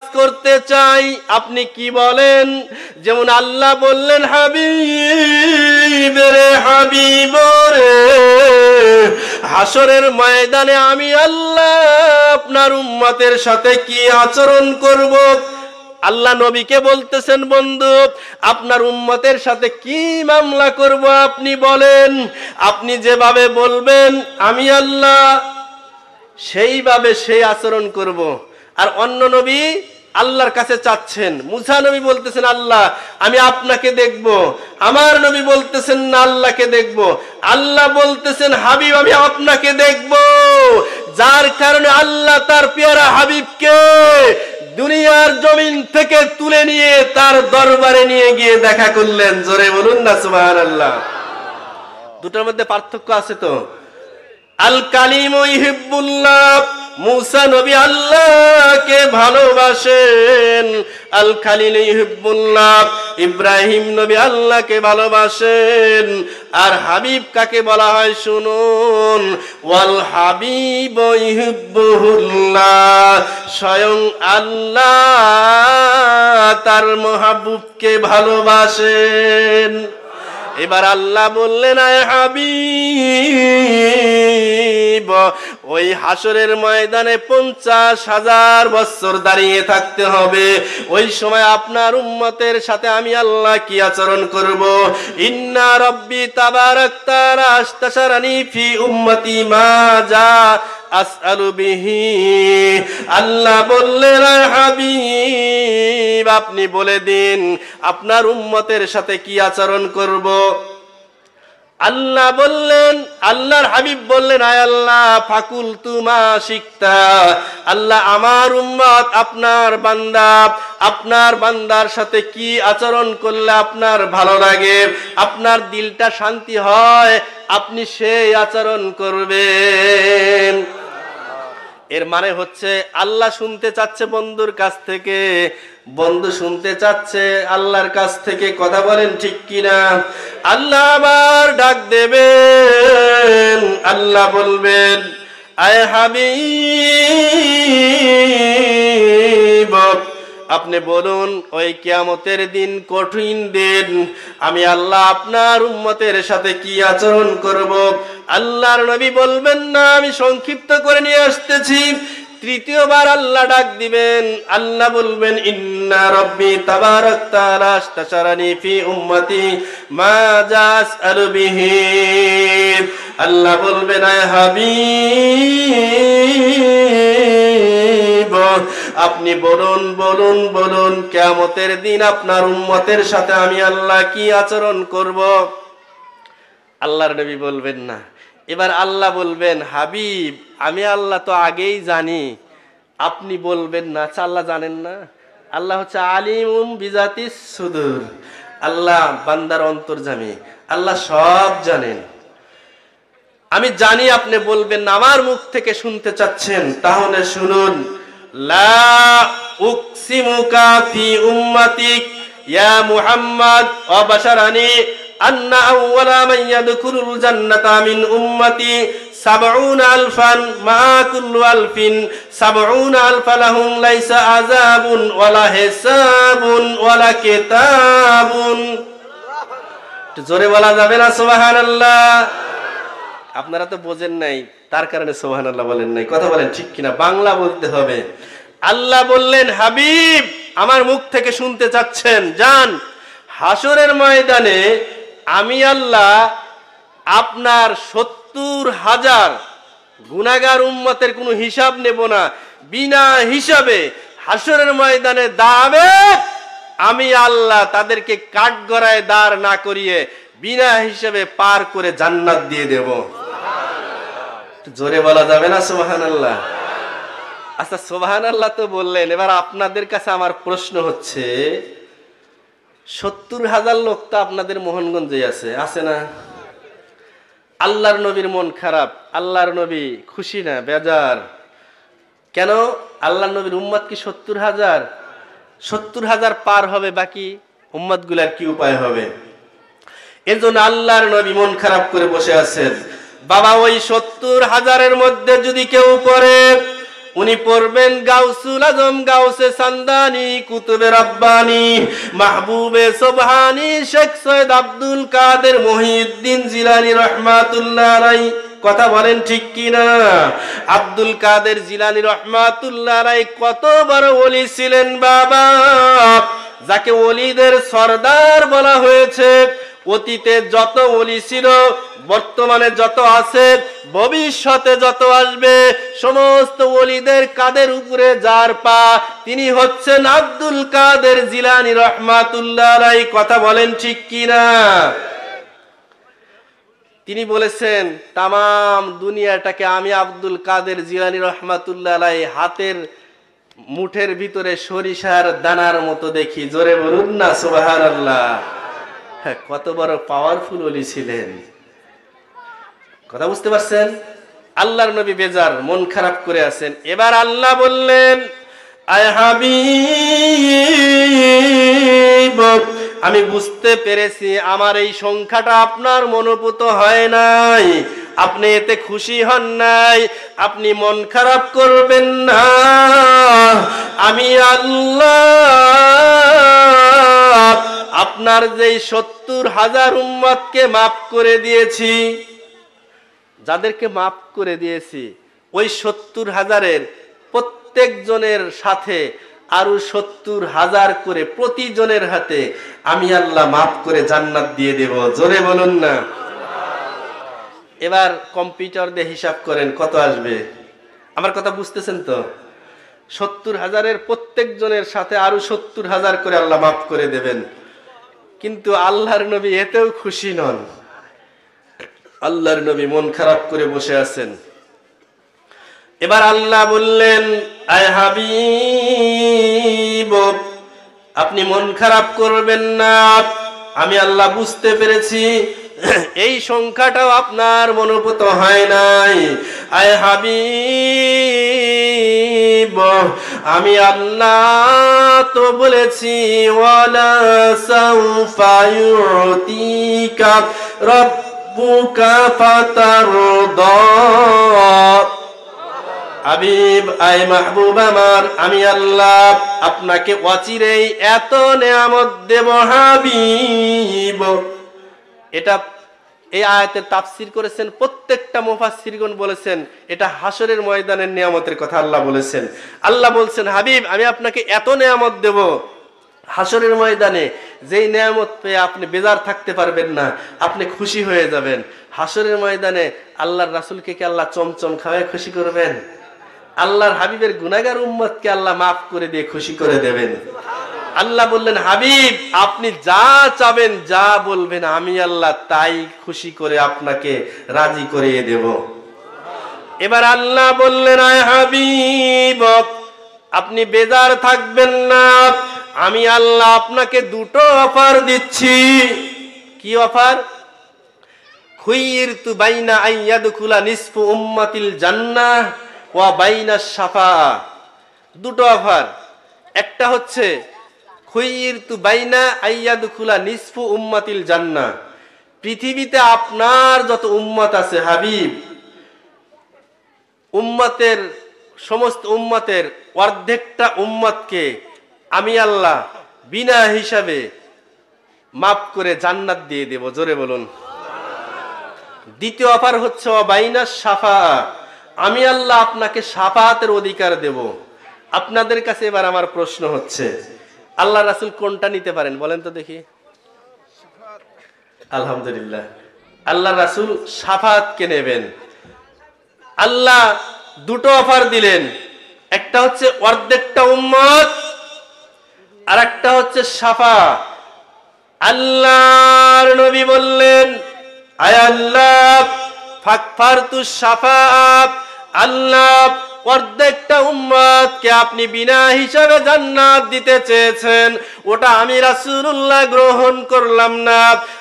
করতে চাই, আপনি কি বলেন? যেমন আল্লাহ বললেন, হাবিব রে, হাবিব রে, হাসরের ময়দানে আমি আল্লাহ আপনার উম্মতের সাথে কি আচরণ করব। আল্লাহ নবীকে বলতেছেন, বন্ধু আপনার উম্মতের সাথে কি মামলা করব আপনি বলেন। আপনি যেভাবে বলবেন আমি আল্লাহ সেইভাবে সেই আচরণ করব। আর অন্য নবী আল্লাহর কাছে চাচ্ছেন, মুসা নবী বলতেছেন আল্লাহ আমি আপনাকে দেখব, আমার নবী বলতেছেন না আল্লাহকে দেখব। আল্লাহ বলতেছেন হাবিব আমি আপনাকে দেখব। যার কারণে আল্লাহ তার পেয়ারা হাবিবকে দুনিয়ার জমিন থেকে তুলে নিয়ে তার দরবারে নিয়ে গিয়ে দেখা করলেন। জোরে বলুন না সুবহানাল্লাহ। দুটোর মধ্যে পার্থক্য আছে তো। আল কালিম ইহিব্বুল্লাহ, মুসা নবী আল্লাহকে ভালোবাসেন। আল খালিল ইহিব্বুল্লাহ, ইব্রাহিম নবী আল্লাহকে ভালোবাসেন। আর হাবিব কাকে বলা হয় শুনুন, ওয়াল হাবিব ইহিব্বুহুল্লাহ, স্বয়ং আল্লাহ তার মাহবুবকে ভালোবাসেন। এবার আল্লাহ বললেন, আয় হাবিব ওই হাসরের ময়দানে 50,000 বছর দাঁড়িয়ে থাকতে হবে। ওই সময় আপনার উম্মতের সাথে আমি আল্লাহ কি আচরণ করব। ইন্না রাব্বি তাবারাক তাআলা আস্তাশারানি ফি উম্মতি মা যা আসআলু বিহি। আল্লাহ বললেন, হাবিব আপনি বলে দিন আপনার উম্মতের সাথে কি আচরণ করব। আল্লাহ বললেন, আল্লাহর হাবিব বললেন, আয় আল্লাহ ফাকুল তুমা শিখতা। আল্লাহ আমার উম্মত আপনার বান্দা, আপনার বান্দার সাথে কি আচরণ করলে আপনার ভালো লাগে, আপনার দিলটা শান্তি হয়, আপনি সেই আচরণ করবেন। এর মানে হচ্ছে আল্লাহ শুনতে চাচ্ছে বন্ধুর কাছ থেকে, বন্ধু শুনতে চাচ্ছে আল্লাহর কাছ থেকে। কথা বলেন ঠিক কিনা? আল্লাহ আবার ডাক দেবেন, আল্লাহ বলবেন, আয় হাবিব আপনি বলুন ওই কিয়ামতের দিন, কঠিন দিন, আমি আল্লাহ আপনার উম্মতের সাথে কি আচরণ করব। আল্লাহর নবী বলবেন, না আমি সংক্ষিপ্ত করে নিয়ে আসতেছি। তৃতীয়বার আল্লাহ ডাক দিবেন, আল্লাহ বলবেন, ইন্না রাব্বি তাবারাক তাআলা আস্তাশারানি ফি উম্মতি মা যাসআলু বিহি। আল্লাহ বলবেন, আয় হাবিব আপনি বলুন বলুন বলুন কিয়ামতের দিন আপনার উম্মতের সাথে আমি আল্লাহ কি আচরণ করব। আল্লাহর নবী বলবেন না। এবার আল্লাহ বলবেন, হাবিব আমি আল্লাহ তো আগেই জানি, আপনি বলবেন না। আল্লাহ জানেন না? আল্লাহ হচ্ছে আলিমুম বিজাতিস সুদূর, আল্লাহ বান্দার অন্তর্যামী, আল্লাহ সব জানেন। আমি জানি আপনি বলবেন না, আমার মুখ থেকে শুনতে চাচ্ছেন, তাহলে শুনুন। লা উকসিমুকা ফি উম্মাতিক ইয়া মুহাম্মদ ওয়া বাশারানি আন্না আউওয়ালা মান ইয়াদখুলুল জান্নাতা মিন উম্মতি ৭০,০০০ মা কুল্লু আলফিন ৭০,০০০ লাহুম লাইসা আযাবুন ওয়ালা হিসাবুন ওয়ালা কিতাবুন। জোরে বলা যাবে না সুবহানাল্লাহ? আপনারা তো বোঝেন নাই, তার কারণে সুবহানাল্লাহ বলেন নাই। কথা বলেন ঠিক কিনা? বাংলা বলতে হবে। আল্লাহ বললেন, হাবিব আমার মুখ থেকে শুনতে চাচ্ছেন, যান হাসরের ময়দানে আমি আল্লাহ আপনার ৭০,০০০ গুনাহগার উম্মতের কোনো হিসাব নেব না, বিনা হিসাবে হাসরের ময়দানে দাঁড়াবে। আমি আল্লাহ তাদেরকে কাঠগড়ায় দাঁড় না করিয়ে বিনা হিসাবে পার করে জান্নাত দিয়ে দেব। জোরে বলা যাবে না সুবহানাল্লাহ? আচ্ছা সুবহানাল্লাহ তো বললেন, এবার আপনাদের কাছে আমার প্রশ্ন হচ্ছে, ৭০,০০০ লোক তো আপনাদের মোহনগঞ্জে আছে না? আল্লাহর নবীর মন খারাপ, আল্লাহর নবী খুশি না, বেজার কেন? আল্লাহর নবীর উম্মত কি ৭০,০০০? ৭০,০০০ পার হবে, বাকি উম্মত গুলার কি উপায় হবে? এর জন্য আল্লাহর নবী মন খারাপ করে বসে আছেন। বাবা ওই ৭০,০০০-এর মধ্যে যদি কেউ পড়ে উনি পড়বেন গাউসুল আজম গাউসে সান্দানি কুতুবে রব্বানি মাহবুবে সুবহানি শেখ সৈয়দ আব্দুল কাদের মহিউদ্দিন জিলানী রাহমাতুল্লাহ আলাইহি। কথা বলেন ঠিক কিনা? আব্দুল কাদের জিলানী রাহমাতুল্লাহ আলাইহি কত বড় ওলি ছিলেন বাবা, যাকে ওলিদের সরদার বলা হয়েছে। অতীতে যত ওলি ছিল, বর্তমানে যত আছে, ভবিষ্যতে যত আসবে, সমস্ত ওলিদের কাদের উপরে যার পা, তিনি হচ্ছেন আব্দুল কাদের জিলানী রাহমাতুল্লাহ আলাইহি। কথা বলেন ঠিক কিনা? তিনি বলেছেন তামাম দুনিয়াটাকে আমি আব্দুল কাদের জিলানী রাহমাতুল্লাহ আলাইহি হাতের মুঠের ভিতরে সরিষার দানার মতো দেখি। জোরে বলুন না সুবহানাল্লাহ। হ্যাঁ, কত বড় পাওয়ারফুল ওলি ছিলেন। কথা বুঝতে পারছেন? আল্লাহর নবী বেজার, মন খারাপ করে আছেন। এবার আল্লাহ বললেন, আয় হাবিব, আমি বুঝতে পেরেছি আমার এই সংখ্যাটা আপনার মনোপুত হয় নাই, আপনি এতে খুশি হন নাই, আপনি মন খারাপ করবেন না। আমি আল্লাহ আপনার যেই 70,000 উম্মতকে মাফ করে দিয়েছি, যাদেরকে মাফ করে দিয়েছি, ওই 70,000-এর প্রত্যেক জনের সাথে আরো 70,000 করে প্রতিজনের হাতে আমি আল্লাহ মাফ করে জান্নাত দিয়ে দেব। জোরে বলুন না। এবার কম্পিউটার দিয়ে হিসাব করেন কত আসবে। আমার কথা বুঝতেছেন তো? 70,000-এর প্রত্যেক জনের সাথে আরো 70,000 করে আল্লাহ মাফ করে দেবেন। কিন্তু আল্লাহর নবী এতেও খুশি নন। আল্লাহর নবী মন খারাপ করে বসে আছেন। এবার আল্লাহ বললেন, আয় হাবিব, আপনি মন খারাপ করবেন না, আমি আল্লাহ বুঝতে পেরেছি এই সংখ্যাটাও আপনার মনোপুত হয় নাই। আয় হাবিব, আমি আল্লাহ তো বলেছি, ওয়ালা সাউফা ইউতিকা রাব্বুকা ফাতারদা। হাবিব, আয় মাহবুব আমার, আমি আল্লাহ আপনাকে অচিরেই এত নেয়ামত দেব হাবিব। এটা এই আয়াতের তাফসীর করেছেন প্রত্যেকটা মুফাসসিরগণ, বলেছেন এটা হাসরের ময়দানের নিয়ামতের কথা আল্লাহ বলেছেন। আল্লাহ বলছেন, হাবিব আমি আপনাকে এত নিয়ামত দেব হাসরের ময়দানে, যেই নিয়ামত পেয়ে আপনি বেজার থাকতে পারবেন না, আপনি খুশি হয়ে যাবেন। হাসরের ময়দানে আল্লাহর রাসূলকে কি আল্লাহ চমচম খাওয়ায় খুশি করবেন? আল্লাহর হাবিবের গুনাহগার উম্মতকে আল্লাহ মাফ করে দিয়ে খুশি করে দেবেন। আল্লাহ বললেন, হাবিব আপনি যা চাবেন, যা বলবেন, আমি আল্লাহ তাই খুশি করে আপনাকে রাজি করিয়ে দেব। এবার আল্লাহ বললেন, আয় হাবিব আপনি বেজার থাকবেন না, আমি আল্লাহ আপনাকে দুটো অফার দিচ্ছি। কি অফার? খুইরতু বাইনা আইয়াদখুলা নিসফু উম্মাতিল জান্নাহ ওয়া বাইনা শাফাআ। দুটো অফার। একটা হচ্ছে খুইরতু বাইনা আইয়াদখুলা নিসফু উম্মাতিল জান্নাহ, পৃথিবীতে আপনার যত উম্মত আছে হাবিব, উম্মতের সমস্ত উম্মতের অর্ধেকটা উম্মতকে আমি আল্লাহ বিনা হিসাবে মাফ করে জান্নাত দিয়ে দেব। জোরে বলুন। দ্বিতীয় অফার হচ্ছে বাইনা শাফাআ, আমি আল্লাহ আপনাকে শাফাআতের অধিকার দেব। আপনাদের কাছে এবার আমার প্রশ্ন হচ্ছে, আল্লাহ রাসূল কোনটা নিতে পারেন বলেন তো দেখি? আলহামদুলিল্লাহ, আল্লাহ রাসূল শাফাআতকে নেবেন। আল্লাহ দুটো অফার দিলেন, একটা হচ্ছে অর্ধেকটা উম্মত, আর একটা হচ্ছে শাফাআত। আল্লাহর নবী বললেন, আয় আল্লাহ ফাকফারতু শাফাআত, আল্লাহ অর্ধেকটা উম্মতকে আপনি বিনা হিসাবে জান্নাত দিতে চেয়েছেন, ওটা আমি রাসূলুল্লাহ গ্রহণ করলাম না।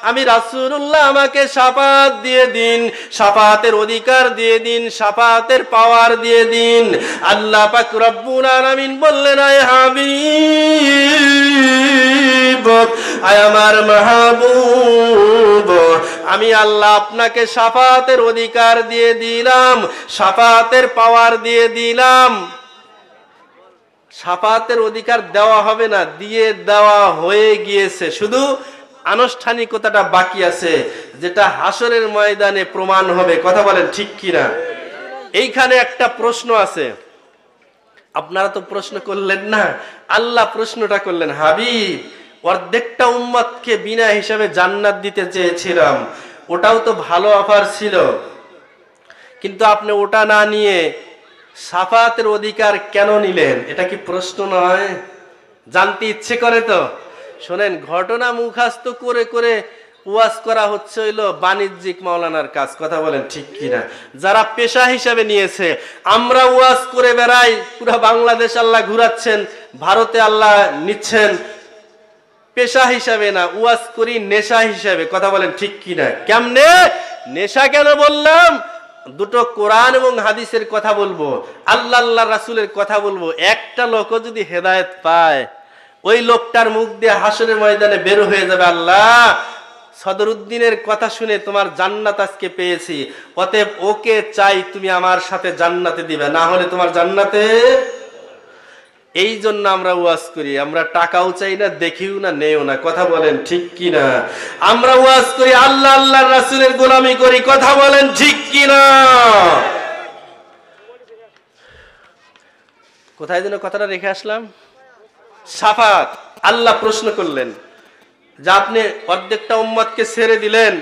আমি রাসূলুল্লাহ, আমাকে শাফাআত দিয়ে দিন, শাফাআতের অধিকার দিয়ে দিন, শাফাআতের পাওয়ার দিয়ে দিন। আল্লাহ পাক রব্বুল আলামিন বললেন, আয় হাবিব, আয় আমার মাহবুব, আমি আল্লাহ আপনাকে শাফাআতের অধিকার দিয়ে দিলাম, শাফাআতের পাওয়ার দিয়ে দিলাম। শাফাতের অধিকার দেওয়া হবে না, দিয়ে দেওয়া হয়ে গিয়েছে, শুধু আনুষ্ঠানিকতাটা বাকি আছে, যেটা হাসরের ময়দানে প্রমাণ হবে। কথা বলেন ঠিক কিনা? এইখানে একটা প্রশ্ন আছে, আপনারা তো প্রশ্ন করলেন না, আল্লাহ প্রশ্নটা করলেন, হাবিব অর্ধেকটা উম্মতকে বিনা হিসাবে জান্নাত দিতে চেয়েছিলাম, ওটাও তো ভালো অফার ছিল, কিন্তু আপনি ওটা না নিয়ে শাফাতের অধিকার কেন নিলেন? এটা কি প্রশ্ন নয়? জানতে ইচ্ছে করে তো? শোনেন, ঘটনা মুখস্থ করে করে ওয়াজ করা হচ্ছে হইলো বাণিজ্যিক মাওলানার কাজ। কথা বলেন ঠিক কিনা? যারা পেশা হিসাবে নিয়েছে, আমরা ওয়াজ করে বেড়াই, পুরো বাংলাদেশ আল্লাহ ঘুরাচ্ছেন, ভারতে আল্লাহ নিচ্ছেন, পেশা হিসাবে না, ওয়াজ করি নেশা হিসাবে। কথা বলেন ঠিক কিনা? কেমনে নেশা কেন বললাম? দুটো কোরআন এবং হাদিসের কথা বলবো, আল্লাহ আল্লাহ রাসূলের কথা বলবো। একটা লোকও যদি হেদায়েত পায়, ওই লোকটার মুখ দিয়ে হাসরের ময়দানে বের হয়ে যাবে, আল্লাহ সদরুদ্দিনের কথা শুনে তোমার জান্নাত আজকে পেয়েছি, অতএব ওকে চাই তুমি আমার সাথে জান্নাতে দিবে, না হলে তোমার জান্নাতে। এই জন্য আমরা ওয়াজ করি, আমরা টাকাও চাই না, দেখিও না, নেও না। কথা বলেন ঠিক কিনা? আমরা ওয়াজ করি, আল্লাহ আল্লাহ রাসূলের গোলামি করি। কথা বলেন ঠিক কিনা? কোথায় যেন কথাটা রেখে আসলাম? শাফাত। আল্লাহ প্রশ্ন করলেন যে আপনি অর্ধেকটা উম্মতকে ছেড়ে দিলেন,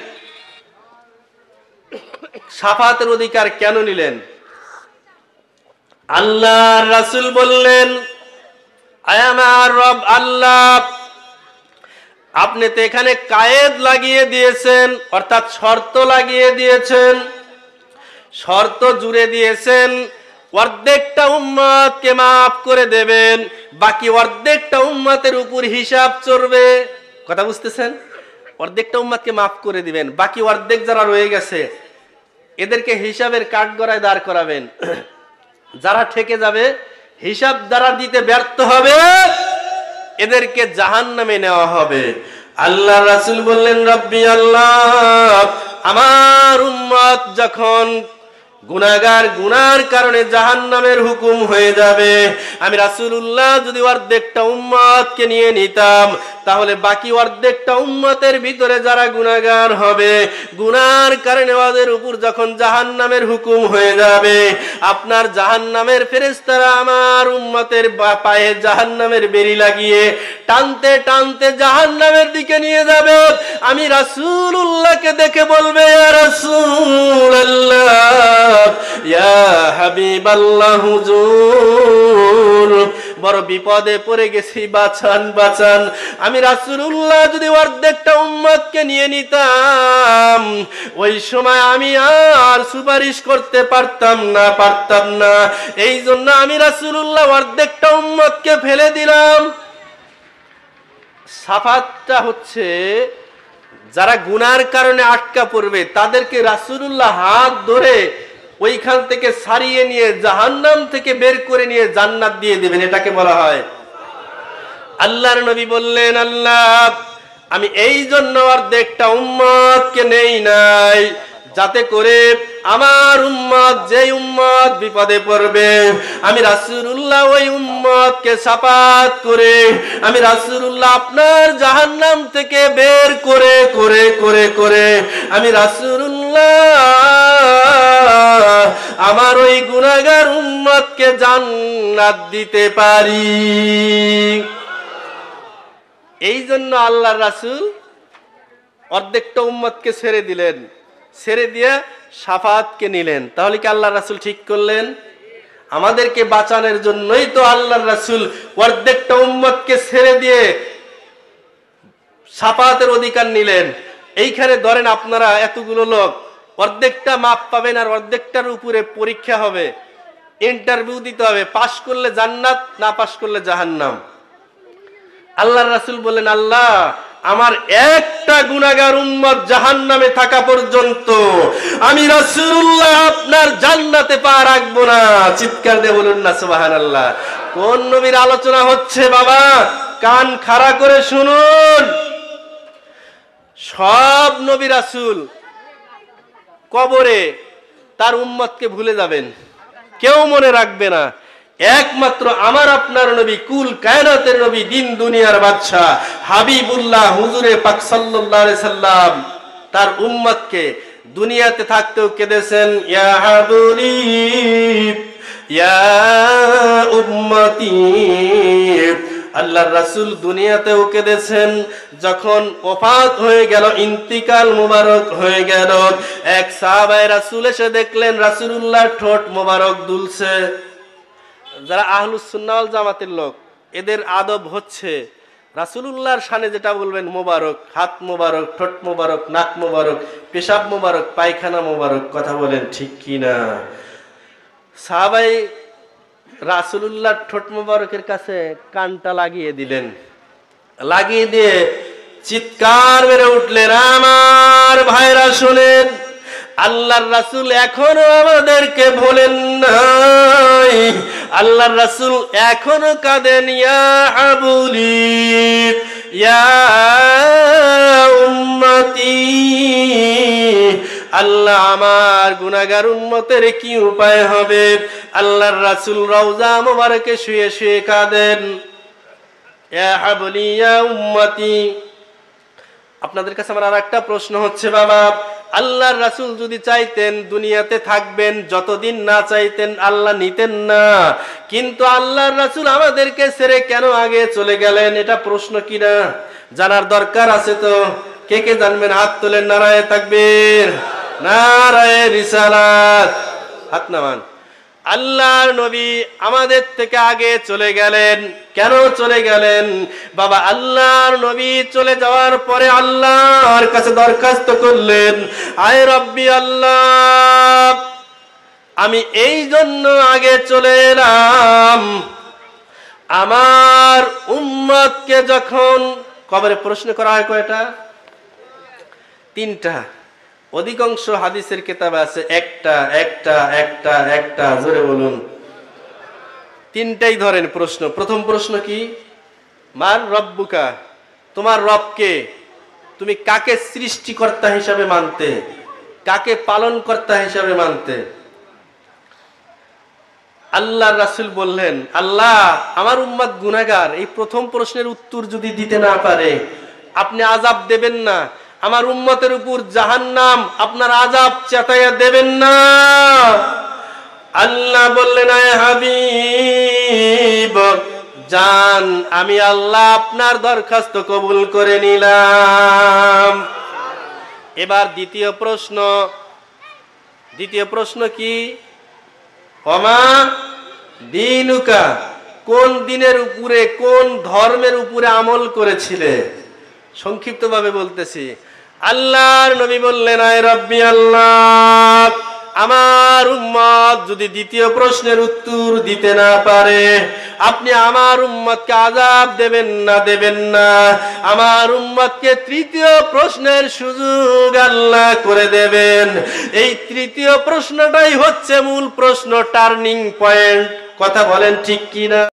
শাফাতের অধিকার কেন নিলেন? আল্লাহ রাসূল বললেন, আয় আমার রব আল্লাহ, আপনি তো এখানে কায়েদ লাগিয়ে দিয়েছেন, অর্থাৎ শর্ত লাগিয়ে দিয়েছেন, শর্ত জুড়ে দিয়েছেন, অর্ধেকটা উম্মতকে মাফ করে দেবেন, বাকি অর্ধেকটা উম্মতের উপর হিসাব চলবে। কথা বুঝতেছেন? অর্ধেকটা উম্মতকে মাফ করে দিবেন, বাকি অর্ধেক যারা রয়ে গেছে এদেরকে হিসাবের কাঠগড়ায় দাঁড় করাবেন। যারা ঠেকে যাবে, হিসাব যারা দিতে ব্যর্থ হবে, এদেরকে জাহান্নামে নেওয়া হবে। আল্লাহ রাসূল বললেন, রব্বি আল্লাহ, আমার উম্মত যখন গুনাহগার, গুনার কারণে জাহান্নামের হুকুম হয়ে যাবে, আমি রাসূলুল্লাহ যদি অর্ধেকটা উম্মতকে নিয়ে নিতাম, তাহলে বাকি অর্ধেকটা উম্মতের ভিতরে যারা গুনাহগার হবে, গুনার কারণে ওদের উপর যখন জাহান্নামের হুকুম হয়ে যাবে, আপনার জাহান্নামের ফেরেশতারা আমার উম্মতের পায়ে জাহান্নামের বেড়ি লাগিয়ে টানতে টানতে জাহান্নামের দিকে নিয়ে যাবে। আমি রাসূলুল্লাহকে দেখে বলবে, ইয়া রাসূলুল্লাহ, ইয়া হাবিবাল্লাহ, হুজুর বড় বিপদে পড়ে গেছি, বাঁচান বাঁচান। আমি রাসূলুল্লাহ যদি অর্ধেকটা উম্মতকে নিয়ে নিতাম, ওই সময় আমি আর সুপারিশ করতে পারতাম না। এই জন্য আমি রাসূলুল্লাহ অর্ধেকটা উম্মতকে ফেলে দিলাম। শাফাতটা হচ্ছে যারা গুনার কারণে আটকা পড়বে, তাদেরকে রাসূলুল্লাহ হাত ধরে ওইখান থেকে সারিয়ে নিয়ে জাহান্নাম থেকে বের করে নিয়ে জান্নাত দিয়ে দিবেন, এটাকে বলা হয়। আল্লাহর নবী বললেন, আল্লাহ আমি এই জন্য অর্ধেকটা উম্মতকে নেই নাই, যাতে করে আমার উম্মত, যে উম্মত বিপদে পড়বে, আমি রাসূলুল্লাহ ওই উম্মতকে শাফাত করে আমি রাসূলুল্লাহ আপনার জাহান্নাম থেকে বের করে করে করে করে আমি রাসূলুল্লাহ আমার ওই গুনাহগার উম্মতকে জান্নাত দিতে পারি। এই জন্য আল্লাহর রাসূল অর্ধেকটা উম্মতকে ছেড়ে দিলেন, ছেড়ে দিয়ে শাফাতকে নিলেন। তাহলে কি আল্লাহর রাসূল ঠিক করলেন? আমাদেরকে বাঁচানোর জন্যই তো আল্লাহর রাসূল অর্ধেকটা উম্মতকে ছেড়ে দিয়ে শাফাতের অধিকার নিলেন। এইখানে ধরেন আপনারা এতগুলো লোক, অর্ধেকটা মাপ পাবেন আর অর্ধেকটার উপরে পরীক্ষা হবে, ইন্টারভিউ দিতে হবে, পাশ করলে জান্নাত, না পাশ করলে জাহান্নাম। আল্লাহর রাসূল বলেন, আল্লাহ আমার একটা গুনাহগার উম্মত জাহান্নামে থাকা পর্যন্ত আমি রাসূলুল্লাহ আপনার জান্নাতে পা রাখবো না। চিৎকার দিয়ে বলুন না সুবহানাল্লাহ। কোন নবীর আলোচনা হচ্ছে বাবা? কান খাড়া করে শুনুন। সব নবী রাসূল কবরে তার উম্মতকে ভুলে যাবেন, কেউ মনে রাখবে না, একমাত্র আমার আপনার নবী, কুল কায়নাতের নবী, দিন দুনিয়ার বাদশাহ হাবিবুল্লাহ হুজুরে পাক সাল্লাল্লাহু আলাইহি সাল্লাম তার উম্মতকে দুনিয়াতে থাকতেও কেঁদেছেন, ইয়া হাবিব ইয়া উম্মতি। আল্লাহর রাসূল দুনিয়াতেও কেঁদেছেন, যখন ওফাত হয়ে গেল, ইন্তিকাল মুবারক হয়ে গেল, এক সাহাবায়ে রাসূল এসে দেখলেন রাসূলুল্লাহর ঠোঁট মোবারক দুলছে। যারা আহলুস সুন্নাহ ওয়াল জামাতের লোক, এদের আদব হচ্ছে রাসূলুল্লাহর শানে যেটা বলবেন মোবারক, হাত মোবারক, ঠোঁট মোবারক, নাক মোবারক, পেশাব মোবারক, পায়খানা মোবারক। কথা বলেন ঠিক কিনা? সাহাবাই রাসূলুল্লাহর ঠোঁট মোবারকের কাছে কানটা লাগিয়ে দিলেন, লাগিয়ে দিয়ে চিৎকার মেরে উঠলেন, আমার ভাইরা শুনেন, আল্লাহর রাসূল এখনো আমাদেরকে ভোলেন নাই, আল্লাহর রাসূল এখনো কাঁদেন, ইয়া হাবুলি ইয়া উম্মতি। আল্লাহ আমার গুনাহগার উম্মতের কি উপায় হবে? আল্লাহর রাসূল রওজা মোবারকে শুয়ে শুয়ে কাঁদেন, ইয়া হাবুলি ইয়া উম্মতি। আপনাদের কাছে আমার আরেকটা প্রশ্ন হচ্ছে, বাবা, আল্লাহর রাসূল যদি চাইতেন দুনিয়াতে থাকবেন, যতদিন না চাইতেন আল্লাহ নিতেন না, কিন্তু আল্লাহর রাসূল আমাদেরকে ছেড়ে কেন আগে চলে গেলেন? এটা প্রশ্ন কিনা? জানার দরকার আছে তো। কে কে জানবেন? হাত তোলেন। নারায়ে তাকবীর, নারায়ে রিসালাত। হাত নামান। আল্লাহর নবী আমাদের থেকে আগে চলে গেলেন। কেন চলে গেলেন? বাবা, আল্লাহর নবী চলে যাওয়ার পরে আল্লাহর কাছে দরখাস্ত করলেন, আয় রব্বি আল্লাহ, আমি এই জন্য আগে চলে এলাম, আমার উম্মতকে যখন কবরে প্রশ্ন করা হয়, কয়টা? 3টা। অধিকাংশ হাদিসের কিতাবে আছে একটা একটা একটা একটা। জোরে বলুন। 3টাই ধরেন প্রশ্ন। প্রথম প্রশ্ন কি? মান রব্বুকা, তোমার রবকে? তুমি কাকে সৃষ্টিকর্তা হিসাবে মানতে, কাকে পালনকর্তা হিসাবে মানতে? আল্লাহর রাসূল বললেন, আল্লাহ, আমার উম্মত গুনাহগার, এই প্রথম প্রশ্নের উত্তর যদি দিতে না পারে আপনি আযাব দেবেন না, আমার উম্মতের উপর জাহান্নাম আপনার আযাব চাতায়া দেবেন না। আল্লাহ বললেন, আয় হাবিব জান, আমি আল্লাহ আপনার দরখাস্ত কবুল করে নিলাম। এবার দ্বিতীয় প্রশ্ন কি? ওমা দীনুকা, কোন দিনের উপরে, কোন ধর্মের উপরে আমল করেছিলে? সংক্ষিপ্তভাবে বলতেছি। আল্লাহর নবী বললেন, আয় রব্বি আল্লাহ, আমার উম্মত যদি দ্বিতীয় প্রশ্নের উত্তর দিতে না পারে আপনি আমার উম্মতকে আযাব দেবেন না, আমার উম্মতকে তৃতীয় প্রশ্নের সুযোগ আল্লাহ করে দেবেন। এই তৃতীয় প্রশ্নটাই হচ্ছে মূল প্রশ্ন, টার্নিং পয়েন্ট। কথা বলেন ঠিক কিনা?